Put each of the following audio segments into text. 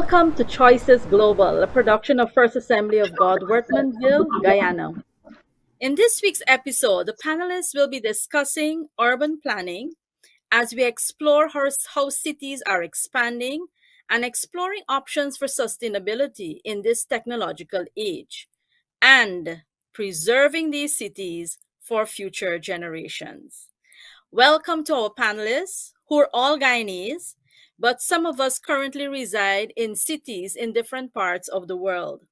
Welcome to Choices Global, a production of First Assembly of God, Wortmanville, Guyana. In this week's episode, the panelists will be discussing urban planning as we explore how cities are expanding and exploring options for sustainability in this technological age and preserving these cities for future generations. Welcome to our panelists, who are all Guyanese, but some of us currently reside in cities in different parts of the world.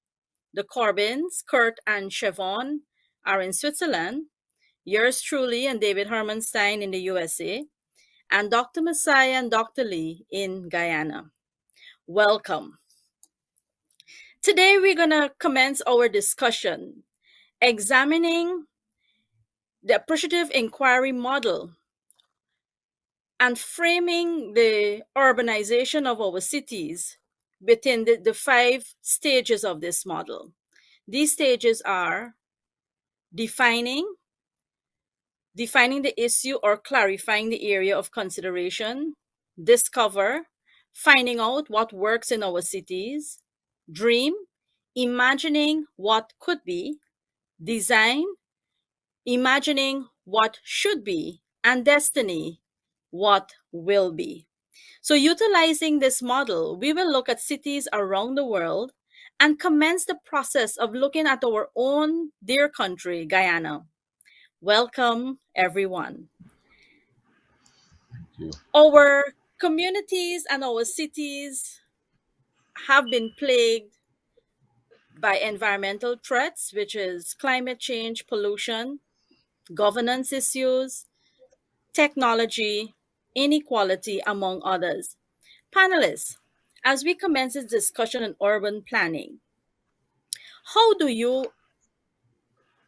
The Corbins, Kurt and Chevon, are in Switzerland, yours truly and David Hermanstein in the USA, and Dr. Messiah and Dr. Lee in Guyana. Welcome. Today we're going to commence our discussion examining the appreciative inquiry model and framing the urbanization of our cities within the five stages of this model. These stages are defining the issue or clarifying the area of consideration, discover, finding out what works in our cities, dream, imagining what could be, design, imagining what should be, and destiny, what will be. So, utilizing this model, we will look at cities around the world and commence the process of looking at our own dear country, Guyana. Welcome, everyone. Thank you. Our communities and our cities have been plagued by environmental threats, which is climate change, pollution, governance issues, technology, inequality, among others. Panelists, as we commence this discussion on urban planning, how do you,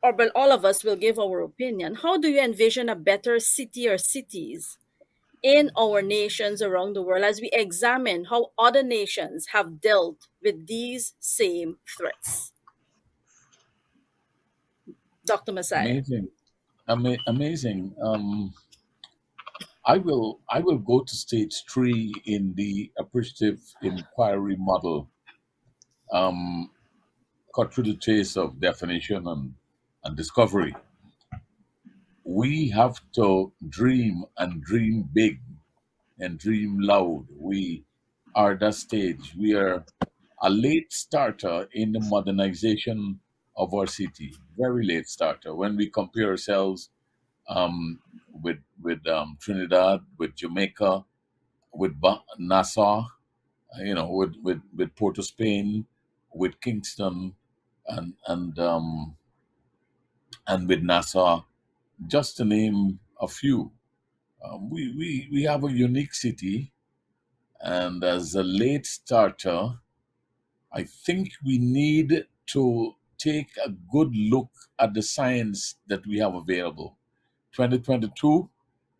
or well, all of us will give our opinion, how do you envision a better city or cities in our nations around the world as we examine how other nations have dealt with these same threats? Dr. Messiah. Amazing. Amazing. I will go to stage three in the appreciative inquiry model. Um, Cut through the chase of definition and discovery. We have to dream and dream big and dream loud. We are at that stage. We are a late starter in the modernization of our city. Very late starter. When we compare ourselves with Trinidad, with Jamaica, with Nassau, with Port of Spain, with Kingston, and and with Nassau, just to name a few. We have a unique city, and as a late starter, I think we need to take a good look at the science that we have available. 2022,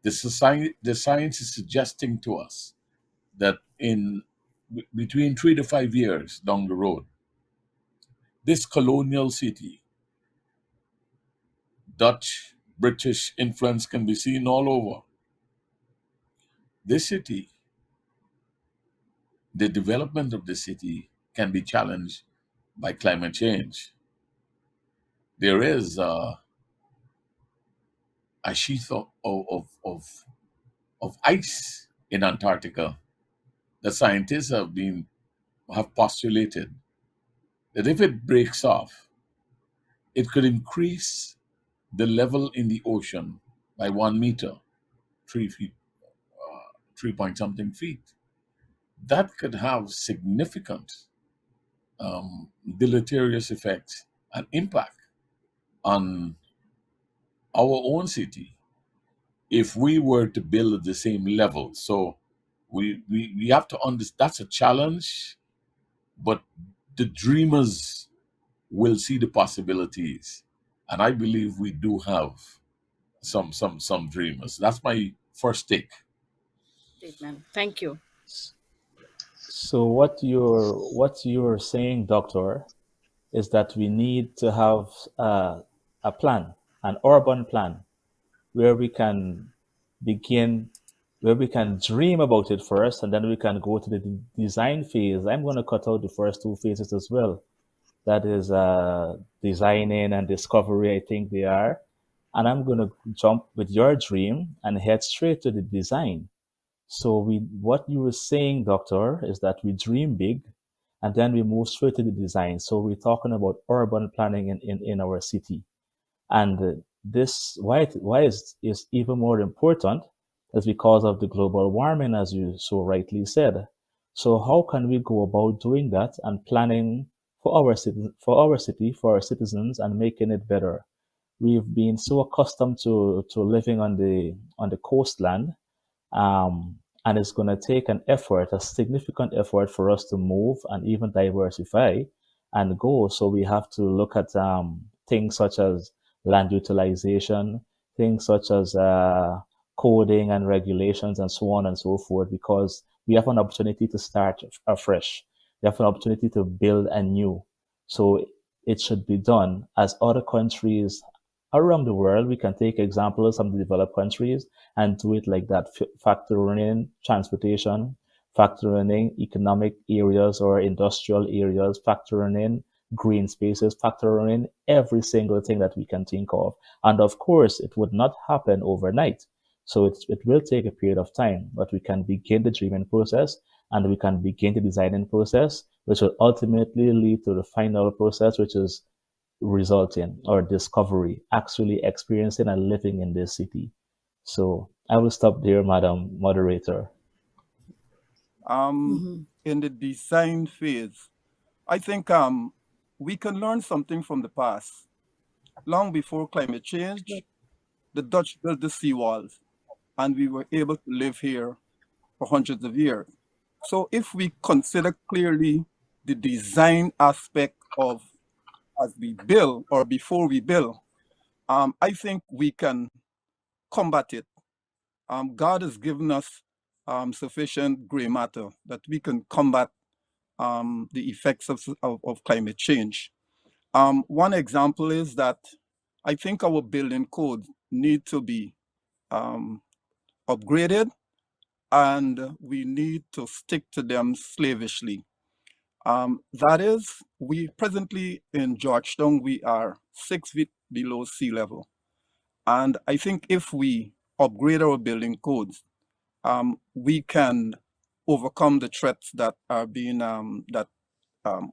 the science is suggesting to us that in between 3 to 5 years down the road, this colonial city, Dutch, British influence can be seen all over. This city, the development of the city can be challenged by climate change. There is a sheath of ice in Antarctica that scientists have postulated that if it breaks off, it could increase the level in the ocean by 1 meter, 3 feet, 3 point something feet. That could have significant deleterious effects and impact on our own city if we were to build at the same level. So we have to understand that's a challenge, but the dreamers will see the possibilities. And I believe we do have some dreamers. That's my first take. Statement. Thank you. So what you're saying, doctor, is that we need to have a plan, an urban plan, where we can begin where we can dream about it first, and then we can go to the design phase. I'm going to cut out the first two phases as well. That is designing and discovery, I think they are. And I'm going to jump with your dream and head straight to the design. So what you were saying, doctor, is that we dream big and then we move straight to the design. So we're talking about urban planning in our city. And this, why is even more important is because of the global warming, as you so rightly said. So how can we go about doing that and planning for our city, for our citizens, and making it better? We've been so accustomed to living on the coastland, and it's going to take an effort, a significant effort, for us to move and even diversify and go. So we have to look at things such as land utilization, things such as coding and regulations, and so on and so forth, because we have an opportunity to start afresh. We have an opportunity to build anew. So it should be done as other countries around the world. We can take examples from the developed countries and do it like that, factoring in transportation, factoring in economic areas or industrial areas, factoring in green spaces, factoring in every single thing that we can think of. And of course, it would not happen overnight. So it will take a period of time, but we can begin the dreaming process and we can begin the designing process, which will ultimately lead to the final process, which is resulting or discovery, actually experiencing and living in this city. So I will stop there, Madam Moderator. Um, in the design phase, I think we can learn something from the past. Long before climate change, the Dutch built the seawalls, and we were able to live here for hundreds of years. So if we consider clearly the design aspect of as we build or before we build, I think we can combat it. God has given us sufficient gray matter that we can combat the effects of climate change. One example is that I think our building code need to be upgraded, and we need to stick to them slavishly. That is, we presently in Georgetown, we are 6 feet below sea level. And I think if we upgrade our building codes, we can overcome the threats that are being, that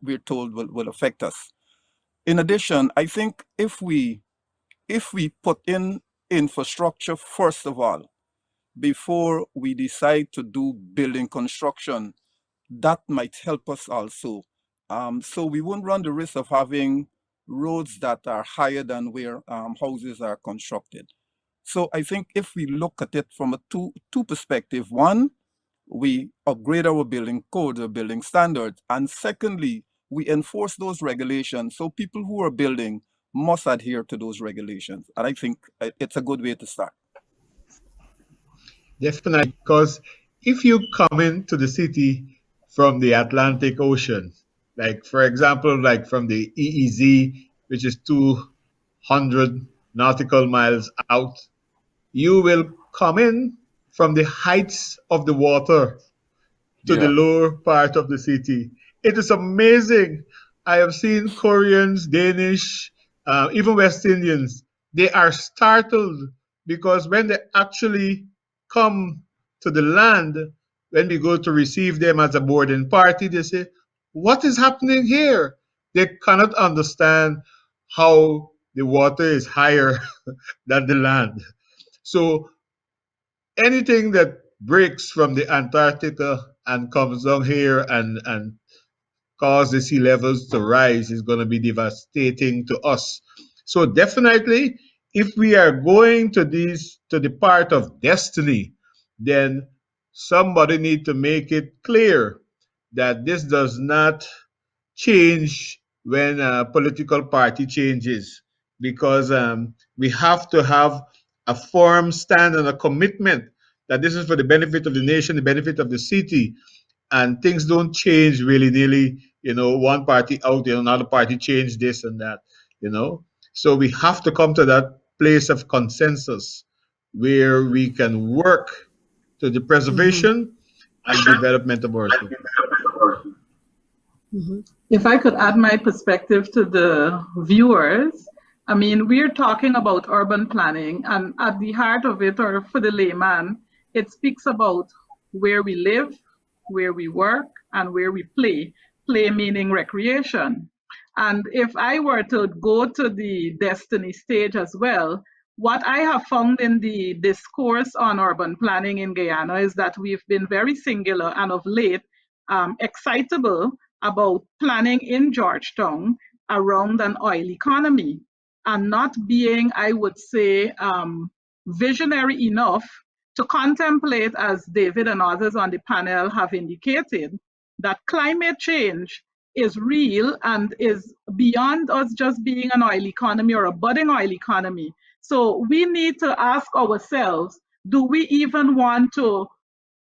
we're told will affect us. In addition, I think if we put in infrastructure first of all, before we decide to do building construction, that might help us also. So we won't run the risk of having roads that are higher than where houses are constructed. So I think if we look at it from a two perspective, one, we upgrade our building code or building standards, and secondly, we enforce those regulations. So people who are building must adhere to those regulations. And I think it's a good way to start. Definitely, because if you come into the city from the Atlantic Ocean, like for example, like from the EEZ, which is 200 nautical miles out, you will come in from the heights of the water to the Yeah. lower part of the city. It is amazing. I have seen Koreans, Danish, even West Indians. They are startled because when they actually come to the land, when we go to receive them as a boarding party, they say, "What is happening here?" They cannot understand how the water is higher than the land. So anything that breaks from the Antarctica and comes down here and cause the sea levels to rise is going to be devastating to us. So definitely, if we are going to the part of destiny, then somebody need to make it clear that this does not change when a political party changes, because we have to have a firm stand and a commitment that this is for the benefit of the nation, the benefit of the city, and things don't change really nilly. One party out, another party change this and that. So we have to come to that place of consensus where we can work to the preservation and development of our city. If I could add my perspective to the viewers, I mean, we're talking about urban planning, and at the heart of it, or for the layman, it speaks about where we live, where we work, and where we play. Play meaning recreation. And if I were to go to the destiny stage as well, what I have found in the discourse on urban planning in Guyana is that we've been very singular and of late excitable about planning in Georgetown around an oil economy and not being, I would say, visionary enough to contemplate, as David and others on the panel have indicated, that climate change is real and is beyond us just being an oil economy or a budding oil economy. So we need to ask ourselves, do we even want to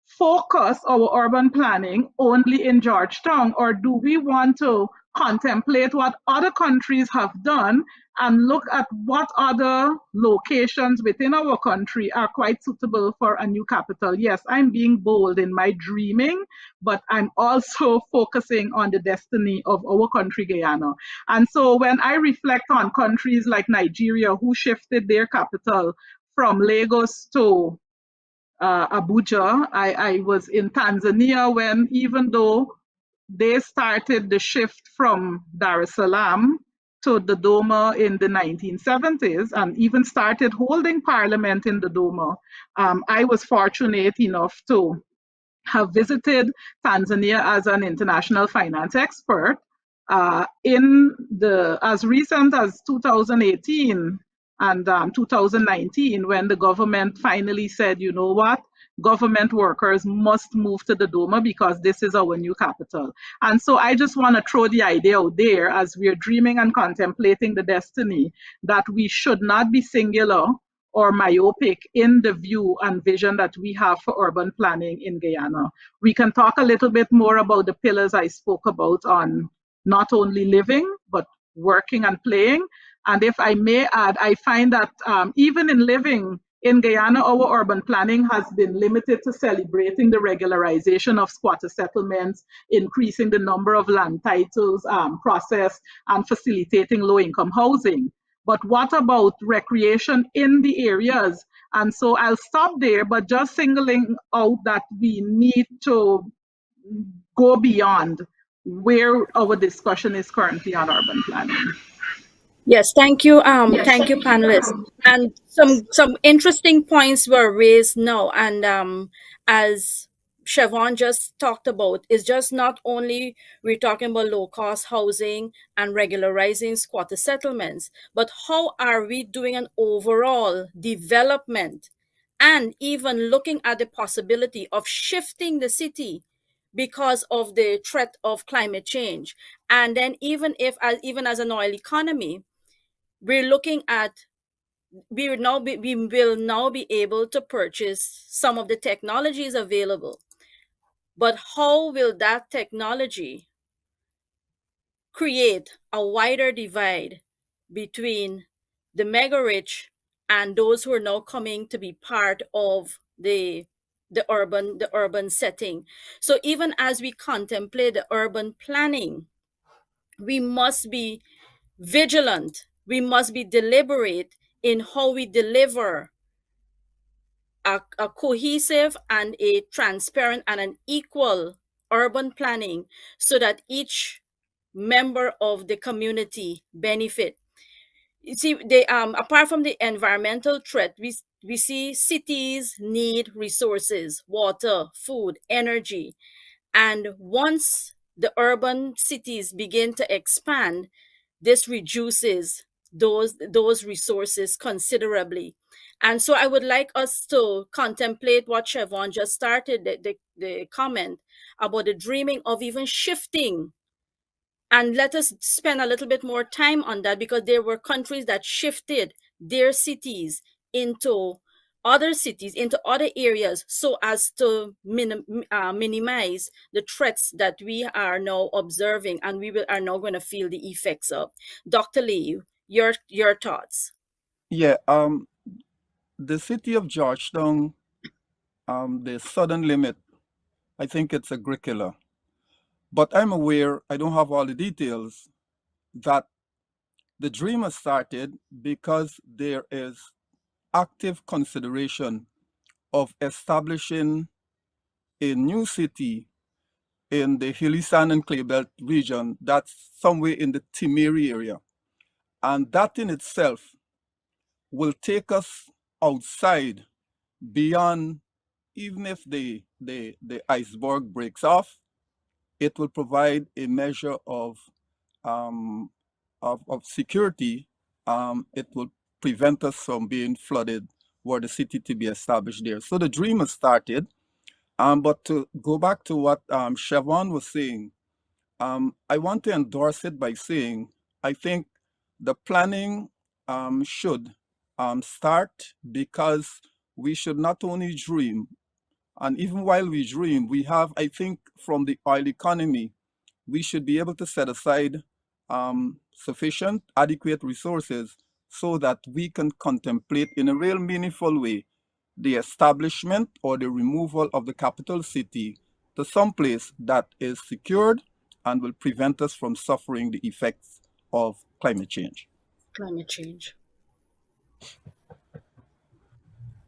focus our urban planning only in Georgetown, or do we want to contemplate what other countries have done and look at what other locations within our country are quite suitable for a new capital? Yes, I'm being bold in my dreaming, but I'm also focusing on the destiny of our country, Guyana. And so when I reflect on countries like Nigeria, who shifted their capital from Lagos to Abuja. I was in Tanzania when, even though they started the shift from Dar es Salaam to Dodoma in the 1970s and even started holding parliament in Dodoma, I was fortunate enough to have visited Tanzania as an international finance expert as recent as 2018 and 2019, when the government finally said, you know what, government workers must move to Dodoma because this is our new capital. And so I just want to throw the idea out there as we're dreaming and contemplating the destiny that we should not be singular or myopic in the view and vision that we have for urban planning in Guyana. We can talk a little bit more about the pillars I spoke about on not only living, but working and playing. And if I may add, I find that even in living in Guyana, our urban planning has been limited to celebrating the regularization of squatter settlements, increasing the number of land titles processed, and facilitating low-income housing. But what about recreation in the areas? And so I'll stop there, but just singling out that we need to go beyond where our discussion is currently on urban planning. Yes, thank you, panelists. And some interesting points were raised now, and as Siobhan just talked about, is just not only we're talking about low cost housing and regularizing squatter settlements, but how are we doing an overall development and even looking at the possibility of shifting the city because of the threat of climate change. And then even as an oil economy, we're looking at we will now be able to purchase some of the technologies available, but how will that technology create a wider divide between the mega rich and those who are now coming to be part of the urban setting? So even as we contemplate the urban planning, we must be vigilant, we must be deliberate in how we deliver a cohesive and a transparent and an equal urban planning so that each member of the community benefit. You see, they apart from the environmental threat, we see cities need resources, water, food, energy. And once the urban cities begin to expand, this reduces those resources considerably. And so I would like us to contemplate what Siobhan just started, the comment about the dreaming of even shifting. And let us spend a little bit more time on that, because there were countries that shifted their cities into other cities, into other areas, so as to minimize the threats that we are now observing and are now going to feel the effects of. Dr. Lee, your thoughts? Yeah, the city of Georgetown the southern limit, I think it's Agricola. But I'm aware, I don't have all the details, that the dream has started because there is active consideration of establishing a new city in the hilly sand and clay belt region that's somewhere in the Timeri area. And that in itself will take us outside beyond, even if the iceberg breaks off, it will provide a measure of security. It will prevent us from being flooded were the city to be established there. So the dream has started. But to go back to what Siobhan was saying, I want to endorse it by saying I think the planning should start, because we should not only dream, and even while we dream, we have, I think, from the oil economy, we should be able to set aside sufficient, adequate resources so that we can contemplate in a real meaningful way the establishment or the removal of the capital city to some place that is secured and will prevent us from suffering the effects of climate change. Climate change.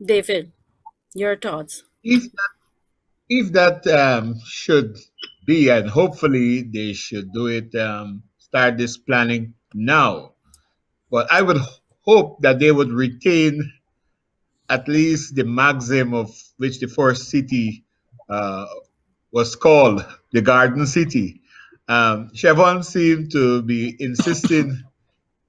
David, your thoughts? If that should be, and hopefully they should do it, start this planning now. But I would hope that they would retain at least the maxim of which the first city uh, was called, the Garden City. Chevron seemed to be insisting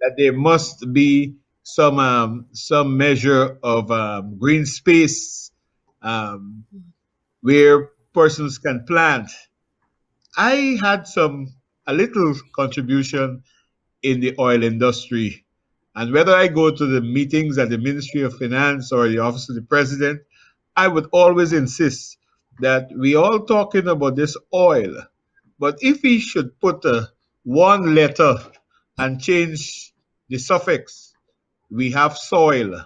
that there must be some measure of green space um, where persons can plant. I had a little contribution in the oil industry. And whether I go to the meetings at the Ministry of Finance or the Office of the President, I would always insist that we all talking about this oil. But if we should put one letter and change the suffix, we have soil.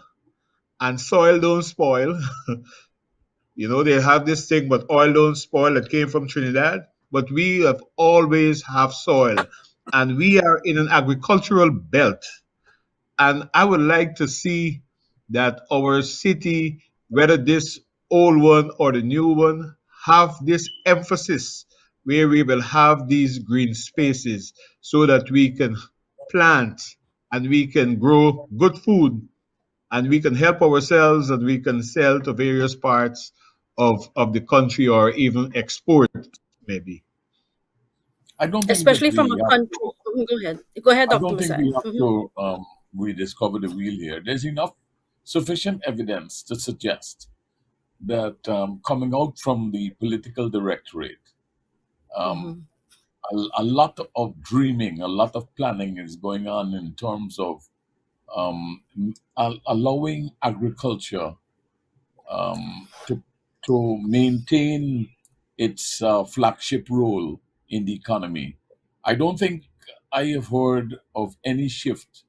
And soil don't spoil. They have this thing, but oil don't spoil, that came from Trinidad. But we have always have soil. And we are in an agricultural belt. And I would like to see that our city, whether this old one or the new one, have this emphasis where we will have these green spaces so that we can plant and we can grow good food and we can help ourselves and we can sell to various parts of the country or even export, maybe. I don't think that Especially from we a have country. to. Go ahead. Go ahead, I Dr. don't think Masai. we have to rediscover the wheel here. There's enough sufficient evidence to suggest that coming out from the political directorate, um, a lot of dreaming, a lot of planning is going on in terms of allowing agriculture to maintain its flagship role in the economy. I don't think I have heard of any shift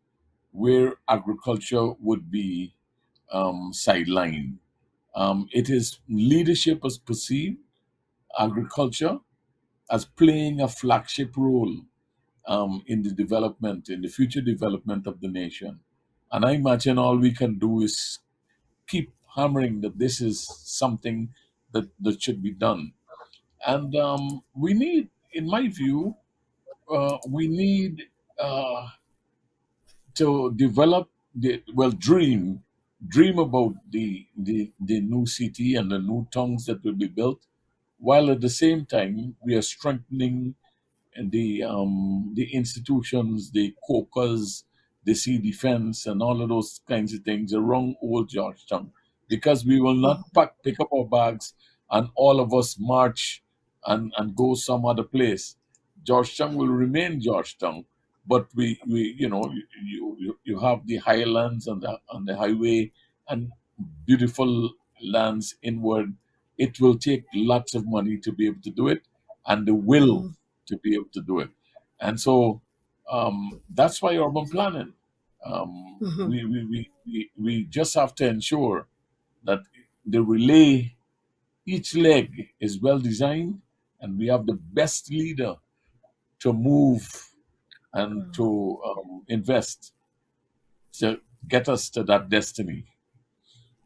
where agriculture would be sidelined. It is leadership has perceived agriculture as playing a flagship role in the development, in the future development of the nation. And I imagine all we can do is keep hammering that this is something that should be done. And we need, in my view, we need to develop dream about the new city and the new towns that will be built, while at the same time we are strengthening the institutions, the caucus, the sea defense, and all of those kinds of things around old Georgetown, because we will not pick up our bags and all of us march and go some other place. Georgetown will remain Georgetown, but we you have the highlands and the highway and beautiful lands inward. It will take lots of money to be able to do it, and the will to be able to do it. And so that's why urban planning. We just have to ensure that the relay each leg is well designed, and we have the best leader to move and to invest to get us to that destiny.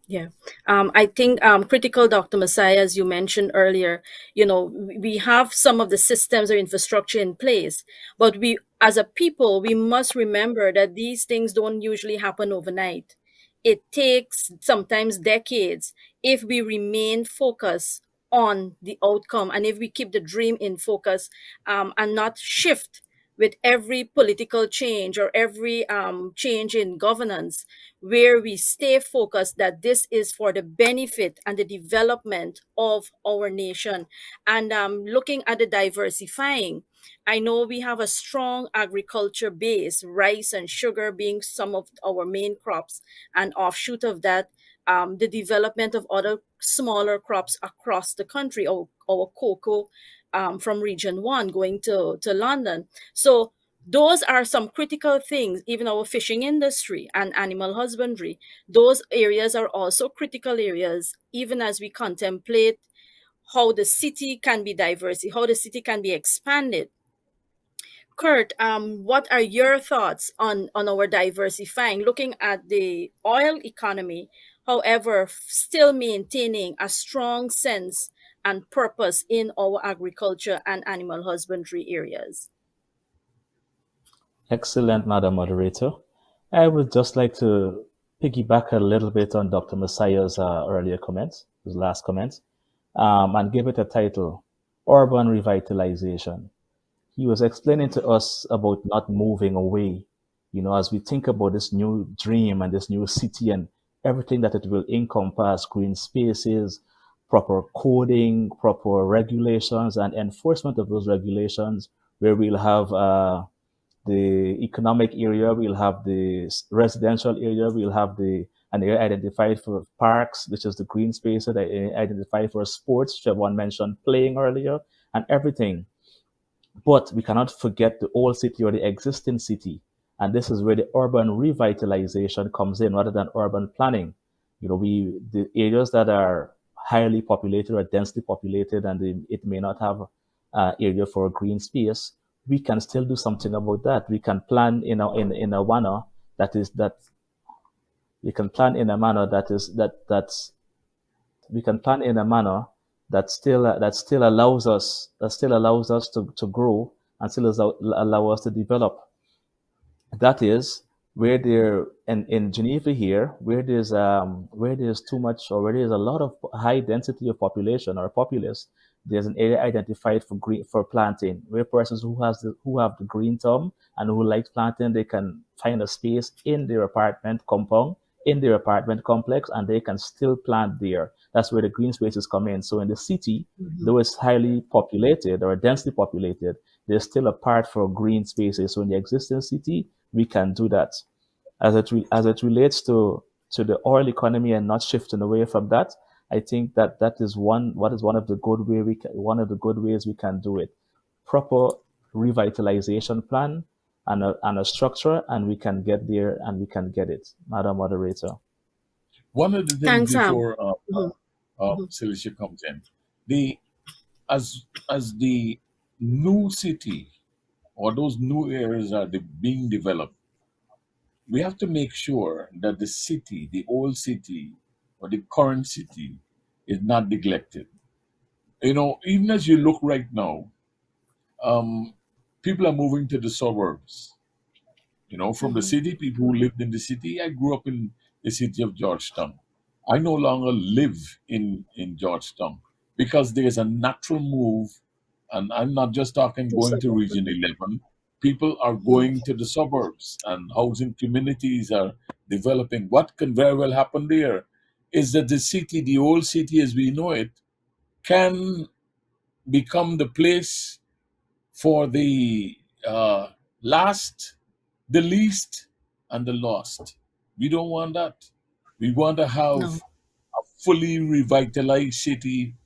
Yeah. I think critical, Dr. Messiah, as you mentioned earlier, we have some of the systems or infrastructure in place, but we, as a people, we must remember that these things don't usually happen overnight. It takes sometimes decades if we remain focused on the outcome and if we keep the dream in focus, and not shift with every political change or every change in governance, where we stay focused that this is for the benefit and the development of our nation. And looking at the diversifying, I know we have a strong agriculture base, rice and sugar being some of our main crops, and offshoot of that, the development of other smaller crops across the country, our cocoa, from region one going to London. So those are some critical things. Even our fishing industry and animal husbandry, those areas are also critical areas, even as we contemplate how the city can be diversified, how the city can be expanded. Kurt, what are your thoughts on our diversifying, looking at the oil economy, however, still maintaining a strong sense and purpose in our agriculture and animal husbandry areas? Excellent, Madam Moderator. I would just like to piggyback a little bit on Dr. Messiah's earlier comments, his last comments, and give it a title, Urban Revitalization. He was explaining to us about not moving away, as we think about this new dream and this new city and everything that it will encompass, green spaces, proper coding, proper regulations, and enforcement of those regulations, where we'll have the economic area, we'll have the residential area, we'll have an area identified for parks, which is the green space that identified for sports. Siobhan mentioned playing earlier and everything. But we cannot forget the old city or the existing city. And this is where the urban revitalization comes in rather than urban planning. The areas that are highly populated or densely populated and it may not have area for green space, we can still do something about that. We can plan in a manner that is that we can plan in a manner that is that's we can plan in a manner that still allows us to grow and still allow us to develop. That is where there in Geneva here, where there's too much, or where there's a lot of high density of population or populace. There's an area identified for planting, where persons who have the green thumb and who like planting, they can find a space in their apartment compound, in their apartment complex, and they can still plant there. That's where the green spaces come in. So in the city, though it's highly populated or densely populated, there's still a part for green spaces. So in the existing city, we can do that. As it relates to the oil economy and not shifting away from that, I think that is one of the good ways we can do it. Proper revitalization plan and a structure, and we can get there and we can get it. Madam Moderator. One of the things Thanks, Sam. before Cilicia comes in, as the new city or those new areas are being developed, we have to make sure that the city, the old city or the current city, is not neglected. Even as you look right now, people are moving to the suburbs. From the city, people who lived in the city. I grew up in the city of Georgetown. I no longer live in Georgetown because there's a natural move, and I'm not just talking going to Region 11. People are going to the suburbs, and housing communities are developing. What can very well happen there is that the city, the old city as we know it, can become the place for the last, the least, and the lost. We don't want that. We want to have No. a fully revitalized city,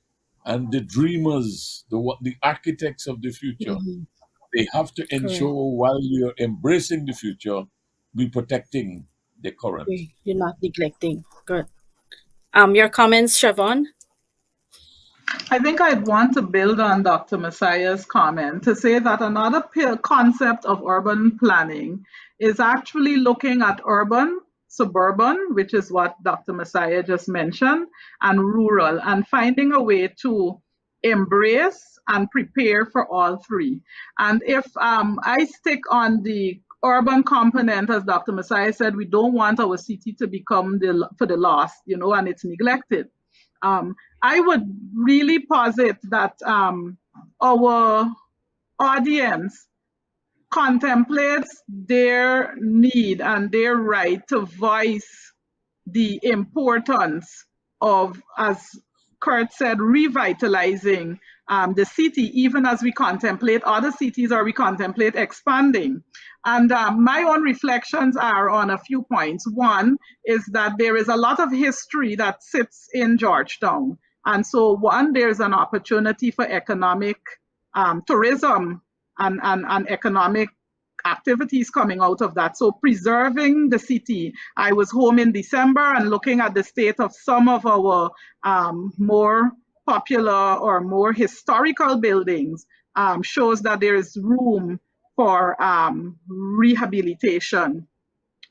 and the dreamers, the architects of the future, they have to ensure while we are embracing the future, we protecting the current. You're not neglecting. Good. Your comments, Siobhan? I think I'd want to build on Dr. Messiah's comment to say that another concept of urban planning is actually looking at urban, suburban, which is what Dr. Messiah just mentioned, and rural, and finding a way to embrace and prepare for all three. And if I stick on the urban component, as Dr. Messiah said, we don't want our city to become for the lost, and it's neglected. I would really posit that our audience contemplates their need and their right to voice the importance of, as Kurt said, revitalizing the city, even as we contemplate other cities or we contemplate expanding. And my own reflections are on a few points. One is that there is a lot of history that sits in Georgetown. And so, one, there's an opportunity for economic tourism and economic activities coming out of that. So preserving the city. I was home in December and looking at the state of some of our more popular or more historical buildings shows that there is room for rehabilitation.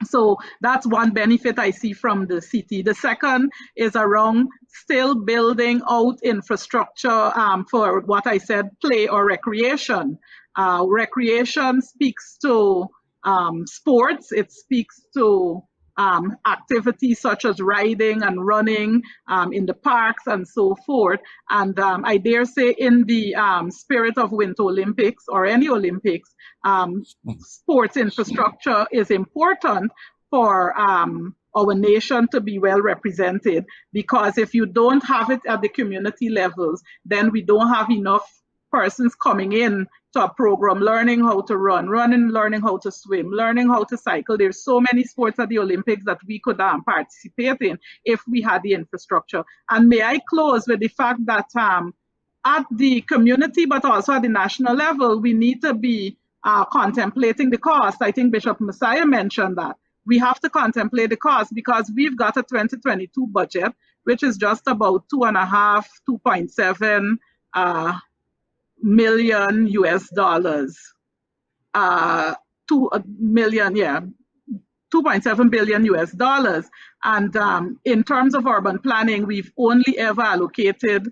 So that's one benefit I see from the city. The second is around still building out infrastructure for what I said, play or recreation. Recreation speaks to sports. It speaks to activities such as riding and running in the parks and so forth. And I dare say in the spirit of Winter Olympics or any Olympics, sports infrastructure is important for our nation to be well represented, because if you don't have it at the community levels, then we don't have enough persons coming in to a program learning how to run, learning how to swim, learning how to cycle. There's so many sports at the Olympics that we could participate in if we had the infrastructure. And may I close with the fact that at the community, but also at the national level, we need to be contemplating the cost. I think Bishop Messiah mentioned that. We have to contemplate the cost because we've got a 2022 budget, which is just about 2.7 million US dollars. 2.7 billion US dollars. And in terms of urban planning, we've only ever allocated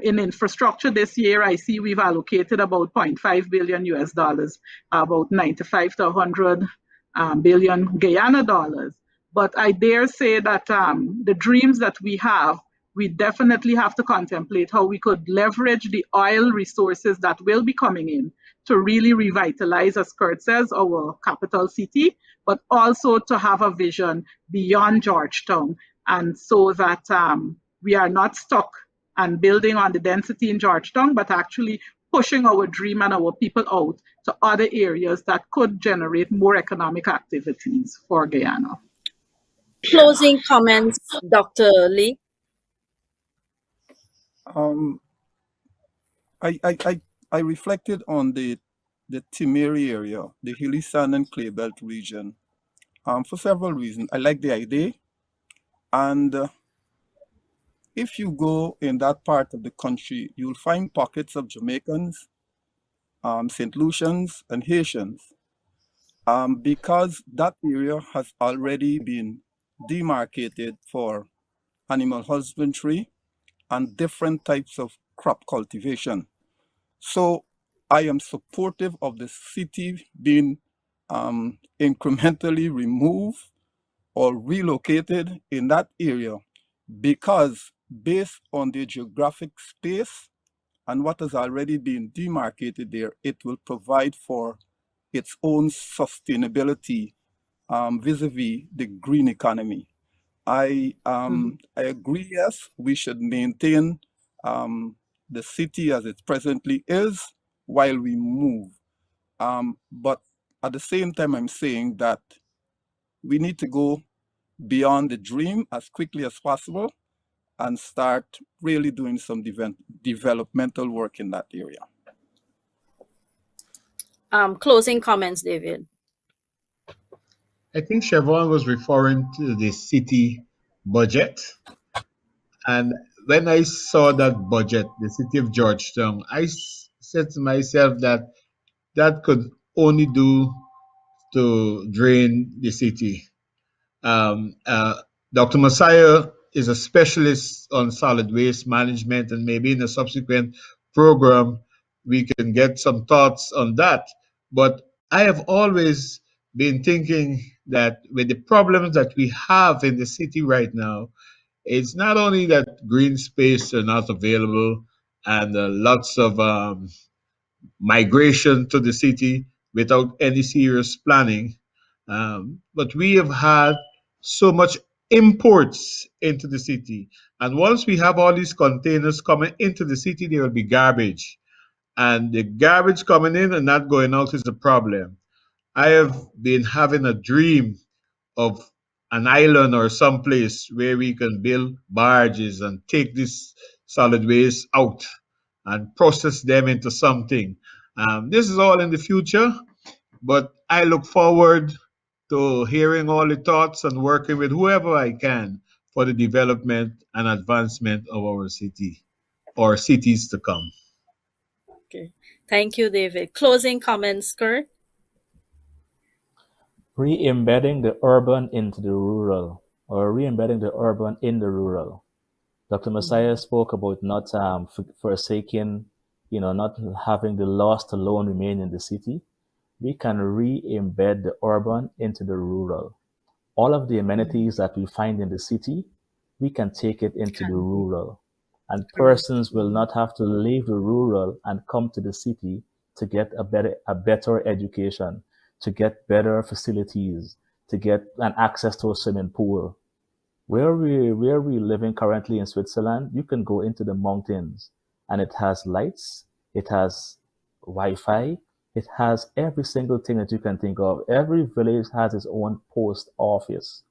in infrastructure this year. I see we've allocated about 0.5 billion US dollars, about 95 to 100 billion Guyana dollars. But I dare say that the dreams that we have, we definitely have to contemplate how we could leverage the oil resources that will be coming in to really revitalize, as Kurt says, our capital city, but also to have a vision beyond Georgetown. And so that we are not stuck and building on the density in Georgetown, but actually pushing our dream and our people out to other areas that could generate more economic activities for Guyana. Closing comments, Dr. Lee. I reflected on the Timeri area, the hilly sand and clay belt region, for several reasons. I like the idea, and if you go in that part of the country, you'll find pockets of Jamaicans, St. Lucians, and Haitians, because that area has already been demarcated for animal husbandry and different types of crop cultivation. So I am supportive of the city being incrementally removed or relocated in that area, because based on the geographic space and what has already been demarcated there, it will provide for its own sustainability vis-a-vis the green economy. I agree, yes, we should maintain the city as it presently is while we move. But at the same time, I'm saying that we need to go beyond the dream as quickly as possible and start really doing some developmental work in that area. Closing comments, David. I think Siobhan was referring to the city budget. And when I saw that budget, the city of Georgetown, said to myself that that could only do to drain the city. Um, uh, Dr. Messiah is a specialist on solid waste management, and maybe in a subsequent program, we can get some thoughts on that. But I have always been thinking that with the problems that we have in the city right now, it's not only that green space are not available and lots of migration to the city without any serious planning. But we have had so much imports into the city. And once we have all these containers coming into the city, there will be garbage. And the garbage coming in and not going out is a problem. I have been having a dream of an island or someplace where we can build barges and take this solid waste out and process them into something. This is all in the future, but I look forward to hearing all the thoughts and working with whoever I can for the development and advancement of our city or cities to come. Okay. Thank you, David. Closing comments, Kurt? Re-embedding the urban into the rural, or re-embedding the urban in the rural. Dr. Messiah spoke about not forsaking, not having the lost alone remain in the city. We can re-embed the urban into the rural. All of the amenities that we find in the city, we can take it into the rural. And persons will not have to leave the rural and come to the city to get a better education, to get better facilities, to get an access to a swimming pool. Where we living currently in Switzerland, you can go into the mountains and it has lights, it has Wi-Fi, it has every single thing that you can think of. Every village has its own post office.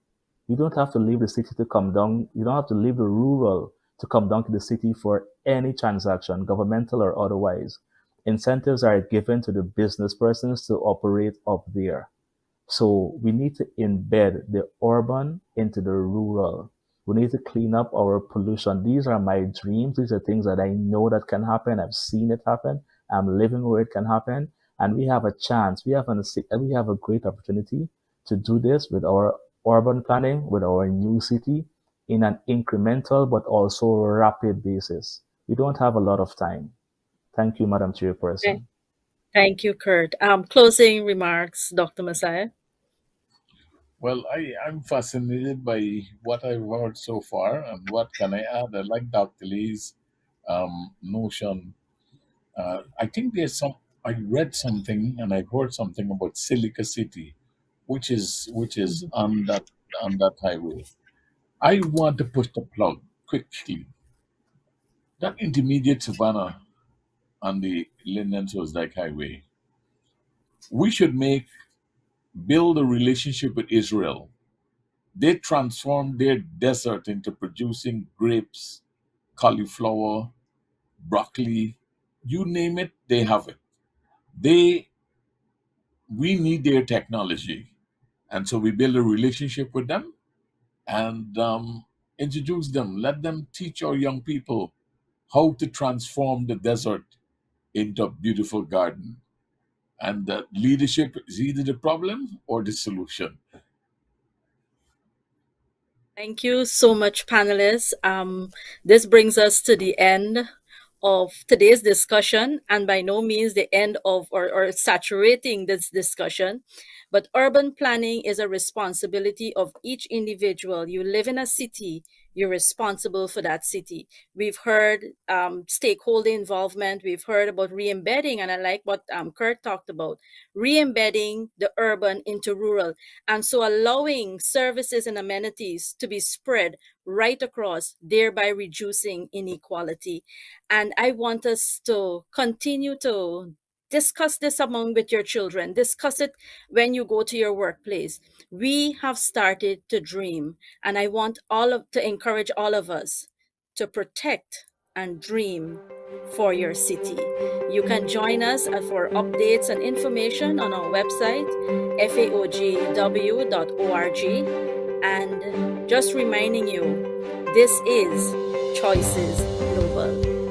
You don't have to leave the city to come down. You don't have to leave the rural to come down to the city for any transaction, governmental or otherwise. Incentives are given to the business persons to operate up there. So we need to embed the urban into the rural. We need to clean up our pollution. These are my dreams. These are things that I know that can happen. I've seen it happen. I'm living where it can happen. And we have a chance. We have a great opportunity to do this with our urban planning, with our new city in an incremental but also rapid basis. We don't have a lot of time. Thank you, Madam Chairperson. Thank you, Kurt. Closing remarks, Dr. Messiah. Well, I'm fascinated by what I've heard so far, and what can I add? I like Dr. Lee's notion. I think I read something and I heard something about Silica City, which is on that highway. I want to push the plug quickly. That intermediate Savannah on the Linden-Swords Dyke Highway. We should build a relationship with Israel. They transformed their desert into producing grapes, cauliflower, broccoli, you name it, they have it. We need their technology. And so we build a relationship with them and introduce them. Let them teach our young people how to transform the desert into a beautiful garden. And that leadership is either the problem or the solution. Thank you so much, panelists. This brings us to the end of today's discussion, and by no means the end of or saturating this discussion. But urban planning is a responsibility of each individual. You live in a city, you're responsible for that city. We've heard stakeholder involvement. We've heard about re-embedding, and I like what Kurt talked about, re-embedding the urban into rural. And so allowing services and amenities to be spread right across, thereby reducing inequality. And I want us to continue to discuss this with your children. Discuss it when you go to your workplace. We have started to dream, and I want to encourage all of us to protect and dream for your city. You can join us for updates and information on our website, faogw.org. And just reminding you, this is Choices Global.